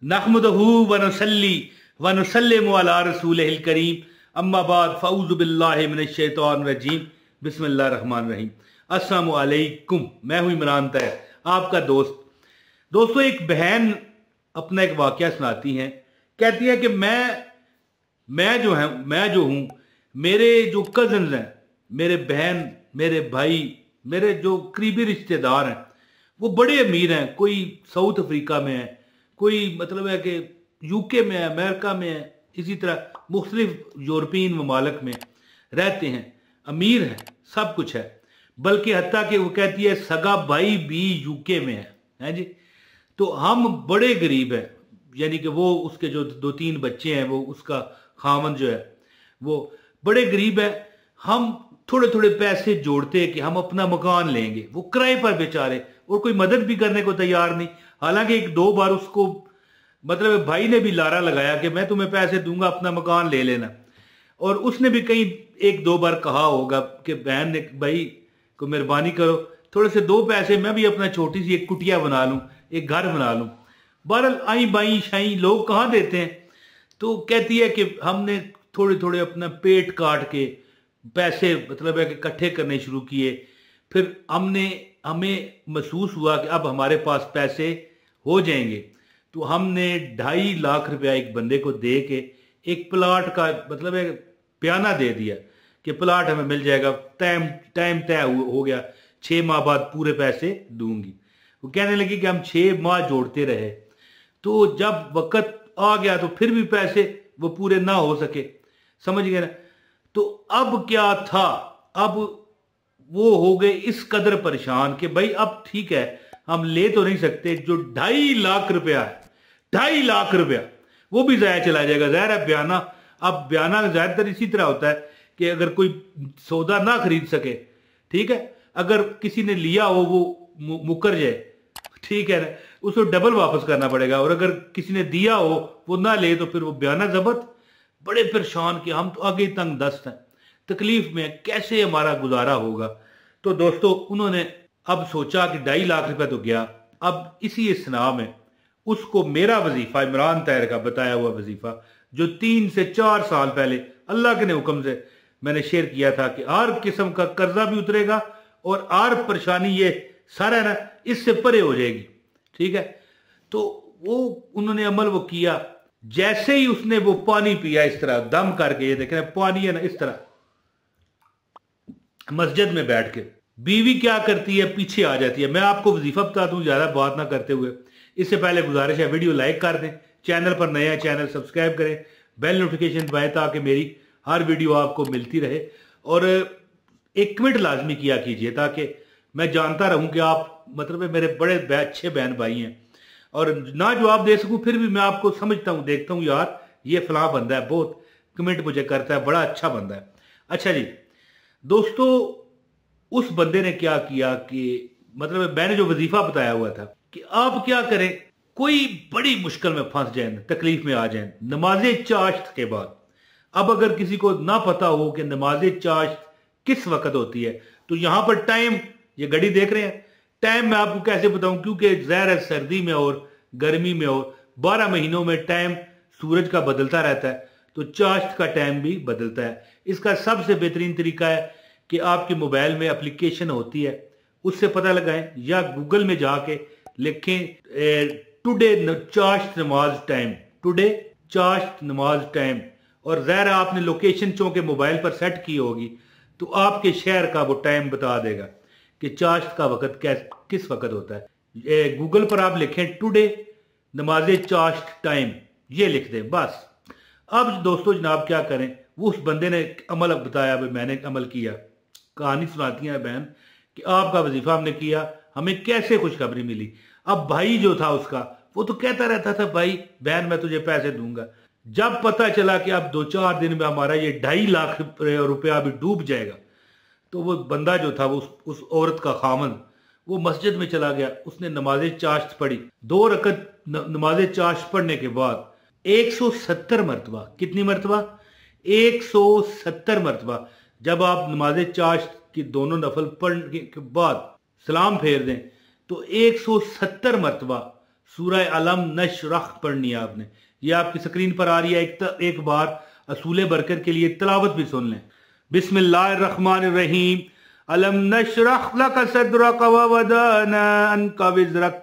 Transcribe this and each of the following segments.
नहमदहू व नुसल्ली व नुसल्लिमु अला रसूलिहिल करीम अम्मा बाद फ़ऊज़ु बिल्लाहि मिनश शैतानिर रजीम बिस्मिल्लाहिर रहमानिर रहीम। अस्सलामु अलैकुम। मैं हूं इमरान तैयब, आपका दोस्त। दोस्तों, एक बहन अपना एक वाकया सुनाती हैं। कहती है कि मैं जो हूं, मेरे जो कजन्स हैं, मेरे बहन, मेरे भाई, मेरे जो करीबी रिश्तेदार हैं, वो बड़े अमीर हैं। कोई साउथ अफ्रीका में है, कोई मतलब है कि यूके में है, अमेरिका में है, इसी तरह मुख्तलिफ यूरोपियन ममालिक में रहते हैं, अमीर हैं, सब कुछ है। बल्कि हत्ता कि वो कहती है सगा भाई भी यूके में है जी। तो हम बड़े गरीब हैं, यानी कि वो उसके जो 2-3 बच्चे हैं, वो उसका खामन जो है वो बड़े गरीब है। हम थोड़े थोड़े पैसे जोड़ते हैं कि हम अपना मकान लेंगे। वो किराए पर बेचारे, और कोई मदद भी करने को तैयार नहीं। हालांकि 1-2 बार उसको मतलब भाई ने भी लारा लगाया कि मैं तुम्हें पैसे दूंगा, अपना मकान ले लेना। और उसने भी कहीं 1-2 बार कहा होगा कि बहन ने, भाई को मेहरबानी करो, थोड़े से 2 पैसे मैं भी अपना छोटी सी एक कुटिया बना लूं, एक घर बना लूं। बहरहाल आई बाई शाई लोग कहाँ देते हैं। तो कहती है कि हमने थोड़े थोड़े अपना पेट काट के पैसे मतलब है कि इकट्ठे करने शुरू किए। फिर हमें महसूस हुआ कि अब हमारे पास पैसे हो जाएंगे। तो हमने 2.5 लाख रुपया एक बंदे को दे के एक प्लाट का मतलब है बयाना दे दिया कि प्लाट हमें मिल जाएगा, टाइम तय हो गया, 6 माह बाद पूरे पैसे दूंगी। वो कहने लगी कि हम 6 माह जोड़ते रहे, तो जब वक्त आ गया तो फिर भी पैसे वो पूरे ना हो सके, समझ गए ना। तो अब क्या था, अब वो हो गए इस कदर परेशान कि भाई अब ठीक है, हम ले तो नहीं सकते, जो 2.5 लाख रुपया है, 2.5 लाख रुपया वो भी जाया चला जाएगा। जाहिर है बयाना, अब बयाना ज्यादातर इसी तरह होता है कि अगर कोई सौदा ना खरीद सके, ठीक है, अगर किसी ने लिया हो वो मुकर जाए, ठीक है ना, उसको डबल वापस करना पड़ेगा। और अगर किसी ने दिया हो वो ना ले तो फिर वो बयाना जब्त। बड़े परेशान कि हम तो आगे तंग दस्त हैं, तकलीफ में, कैसे हमारा गुजारा होगा। तो दोस्तों, उन्होंने अब सोचा कि 2.5 लाख रुपया तो गया। अब इसी इसना में उसको मेरा वजीफा, इमरान तैयब का बताया हुआ वजीफा, जो 3 से 4 साल पहले अल्लाह के हुक्म से मैंने शेयर किया था कि हर किस्म का कर्जा भी उतरेगा और हर परेशानी ये सारा ना इससे परे हो जाएगी, ठीक है। तो वो उन्होंने अमल वो किया। जैसे ही उसने वो पानी पिया इस तरह दम करके, ये देख रहे हैं पानी है ना, इस तरह मस्जिद में बैठ के, बीवी क्या करती है, पीछे आ जाती है। मैं आपको वजीफा बता दूं ज्यादा बात ना करते हुए। इससे पहले गुजारिश है वीडियो लाइक कर दें, चैनल पर नया है चैनल सब्सक्राइब करें, बेल नोटिफिकेशन दबाएं ताकि मेरी हर वीडियो आपको मिलती रहे। और एक कमेंट लाजमी किया कीजिए ताकि मैं जानता रहूं कि आप मतलब मेरे बड़े अच्छे बहन भाई हैं। और ना जवाब दे सकूं फिर भी मैं आपको समझता हूं, देखता हूं यार ये फलां बंदा है, बहुत कमेंट मुझे करता है, बड़ा अच्छा बंदा है। अच्छा जी दोस्तों, उस बंदे ने क्या किया कि मतलब मैंने जो वजीफा बताया हुआ था कि आप क्या करें, कोई बड़ी मुश्किल में फंस जाए, तकलीफ में आ जाए नमाज चाश्त के बाद। अब अगर किसी को ना पता हो कि नमाज चाश्त किस वक्त होती है, तो यहां पर टाइम, ये घड़ी देख रहे हैं, टाइम मैं आपको कैसे बताऊं, क्योंकि ज़ाहिर है सर्दी में और गर्मी में और 12 महीनों में टाइम सूरज का बदलता रहता है, तो चाश्त का टाइम भी बदलता है। इसका सबसे बेहतरीन तरीका है कि आपके मोबाइल में एप्लीकेशन होती है, उससे पता लगाएं, या गूगल में जाके लिखें टुडे चाश्त नमाज टाइम, टुडे चाश्त नमाज टाइम। और ज़ाहिर आपने लोकेशन चूंकि मोबाइल पर सेट की होगी तो आपके शहर का वो टाइम बता देगा कि चाश्त का वक्त किस वक्त होता है। गूगल पर आप लिखें टुडे नमाज चाश्त टाइम, ये लिख दें बस। अब दोस्तों जनाब क्या करें, वो उस बंदे ने अमल बताया, मैंने अमल किया। कहानी सुनाती है बहन कि आपका वजीफा हमने किया, हमें कैसे खुशखबरी मिली। अब भाई जो था उसका, वो तो कहता रहता था भाई बहन मैं तुझे पैसे दूंगा। जब पता चला कि अब 2-4 दिन में हमारा ये 2.5 लाख रुपया अभी डूब जाएगा, तो वो बंदा जो था, वो उस औरत का खामन, वो मस्जिद में चला गया। उसने नमाज चाश्त पढ़ी, 2 रकत नमाज चाश्त पढ़ने के बाद 170 मरतबा, कितनी मरतबा, 170 मरतबा जब आप नमाज चाश्त की दोनों नफल पढ़ने के बाद सलाम फेर दें तो 170 मरतबा सूरह अलम नशरह पढ़नी है आपने। ये आपकी स्क्रीन पर आ रही है। एक बार असूल बरकत के लिए तिलावत भी सुन लें। बिस्मिल्लाहिर्रहमानिर्रहीम। अलम नशरह लक सदरक व वदअना अन्का विज़रक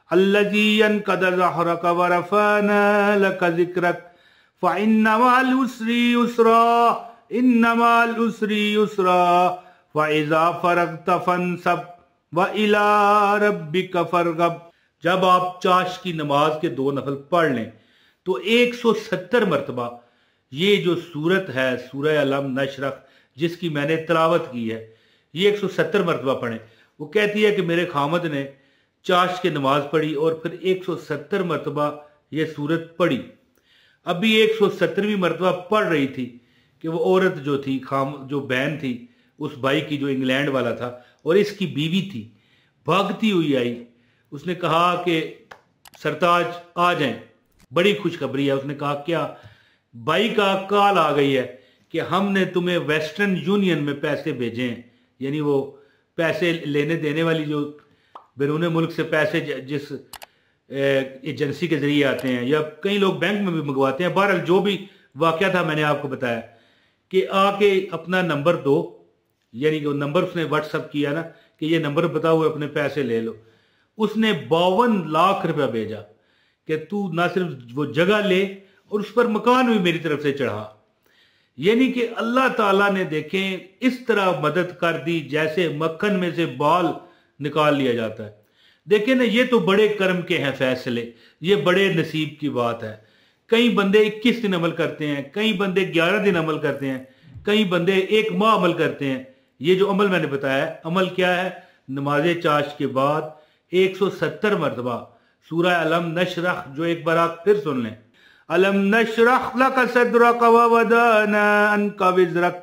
अल्लज़ी अनक़द ज़हरक व रफ़अना लक ज़िक्रक फ़इन्न मअल उसरि युस्रा इन्न मअल उसरि युस्रा फ़इज़ा फ़रग़्त फ़ंसब व इला रब्बिक फ़रग़ब। जब आप चाश की नमाज के 2 नफल पढ़ लें तो 170 मरतबा ये जो सूरत है सूरह अलम नशरह जिसकी मैंने तिलावत की है ये 170 मरतबा पढ़ें। वो कहती है कि मेरे खामद ने चाश की नमाज पढ़ी और फिर 170 मरतबा ये सूरत पढ़ी। अभी 170वीं मरतबा पढ़ रही थी कि वो औरत जो थी जो बहन थी उस भाई की जो इंग्लैंड वाला था और इसकी बीवी थी, भागती हुई आई। उसने कहा कि सरताज आ जाएं, बड़ी खुशखबरी है। उसने कहा क्या? भाई का कॉल आ गई है कि हमने तुम्हें वेस्टर्न यूनियन में पैसे भेजे हैं, यानी वो पैसे लेने देने वाली जो बैरून मुल्क से पैसे जिस एजेंसी के जरिए आते हैं या कई लोग बैंक में भी मंगवाते हैं। बहरहाल जो भी वाकया था मैंने आपको बताया कि आके अपना नंबर दो, यानी कि नंबर उसने व्हाट्सअप किया ना कि ये नंबर बताओ अपने पैसे ले लो। उसने 52 लाख रुपया भेजा कि तू ना सिर्फ वो जगह ले और उस पर मकान भी मेरी तरफ से चढ़ा। यानी कि अल्लाह ताला ने देखें इस तरह मदद कर दी जैसे मक्खन में से बाल निकाल लिया जाता है। देखें ना, ये तो बड़े कर्म के हैं फैसले, ये बड़े नसीब की बात है। कई बंदे 21 दिन अमल करते हैं, कई बंदे 11 दिन अमल करते हैं, कई बंदे 1 माह अमल करते हैं। ये जो अमल मैंने बताया है, अमल क्या है? नमाज चाश के बाद 170 मरतबा सूरह अलम नशरह, जो एक बार आप फिर सुन लें। अलम नशरह लक सदरक व वदअना अन्का विज़रक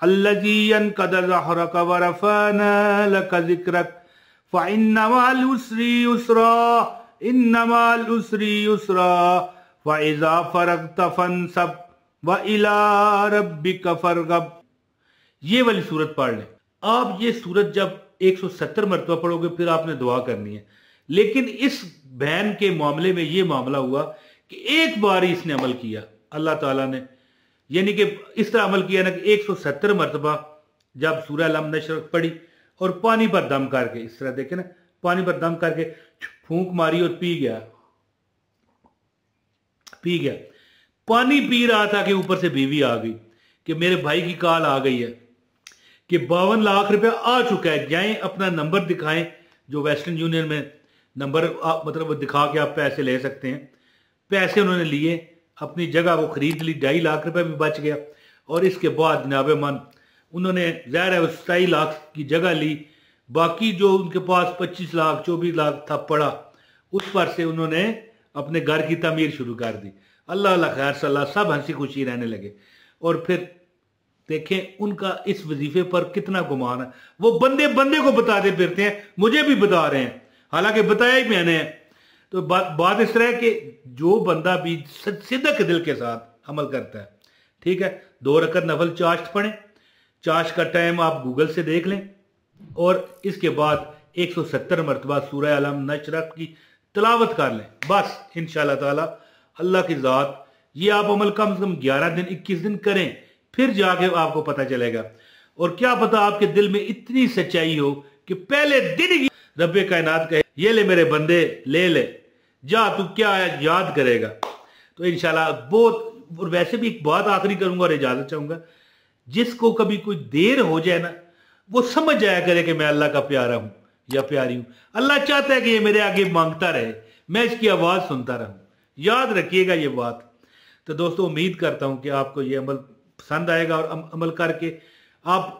अल्लज़ी अनक़द ज़हरक व रफ़अना लक ज़िक्रक फ़इन्न मअल उसरि युस्रा इन्न मअल उसरि युस्रा फ़इज़ा फ़रग़्त फ़ंसब व इला रब्बिक फ़रग़ब। ये वाली सूरत पढ़ लें। आप ये सूरत जब 170 मरतबा पढ़ोगे फिर आपने दुआ करनी है। लेकिन इस बहन के मामले में ये मामला हुआ कि एक बार ही इसने अमल किया, अल्लाह ताला ने यानी कि इस तरह अमल किया ना कि 170 मरतबा जब सूरह अलम नशरह पढ़ी और पानी पर दम करके, इस तरह देखे ना, पानी पर दम करके फूंक मारी और पी गया। पानी पी रहा था कि ऊपर से बीवी आ गई कि मेरे भाई की कॉल आ गई है कि 52 लाख रुपया आ चुका है, जाएं अपना नंबर दिखाएं जो वेस्टर्न यूनियन में नंबर मतलब वो दिखा के आप पैसे ले सकते हैं। पैसे उन्होंने लिए, अपनी जगह वो खरीद ली, 2.5 लाख रुपया भी बच गया। और इसके बाद जनाब मन उन्होंने ज़ाहिर है 27 लाख की जगह ली, बाकी जो उनके पास 25 लाख 24 लाख था पड़ा, उस पर से उन्होंने अपने घर की तमीर शुरू कर दी। अल्लाह अल्लाह खैर सल्लाह, सब हंसी खुशी रहने लगे। और फिर देखें उनका इस वजीफे पर कितना गुमान है। वो बंदे बंदे को बताते फिरते हैं, मुझे भी बता रहे हैं, हालांकि बताया ही मैंने है। तो बात इस तरह कि जो बंदा भी सिद्दक दिल के साथ अमल करता है, ठीक है, 2 रकत नफल चाश पढ़ें। चाश का टाइम आप गूगल से देख लें और इसके बाद 170 मरतबा सूरह अलम नशरह की तिलावत कर लें। बस इंशाअल्लाह ताला अल्लाह की ज़ात ये आप अमल कम से कम 11 दिन 21 दिन करें, फिर जाके आपको पता चलेगा। और क्या पता आपके दिल में इतनी सच्चाई हो कि पहले दिन ही रब्बे कायनात कहे ये ले मेरे बंदे, ले जा, तू क्या याद करेगा। तो इंशाल्लाह बहुत। और वैसे भी एक बात आखिरी करूंगा और इजाजत चाहूंगा, जिसको कभी कोई देर हो जाए ना वो समझ जाया करे कि मैं अल्लाह का प्यारा हूं या प्यारी हूं। अल्लाह चाहता है कि ये मेरे आगे मांगता रहे, मैं इसकी आवाज सुनता रहूं। याद रखिएगा ये बात। तो दोस्तों उम्मीद करता हूं कि आपको ये अमल पसंद आएगा और अमल करके आप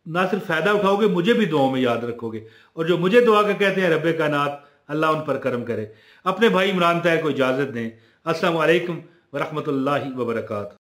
ना सिर्फ फायदा उठाओगे, मुझे भी दुआओं में याद रखोगे। और जो मुझे दुआ का कहते हैं रब्बे कायनात अल्लाह उन पर करम करे। अपने भाई इमरान ताहिर को इजाजत दें। अस्सलामु अलैकुम व रहमतुल्लाहि व बरकातहू।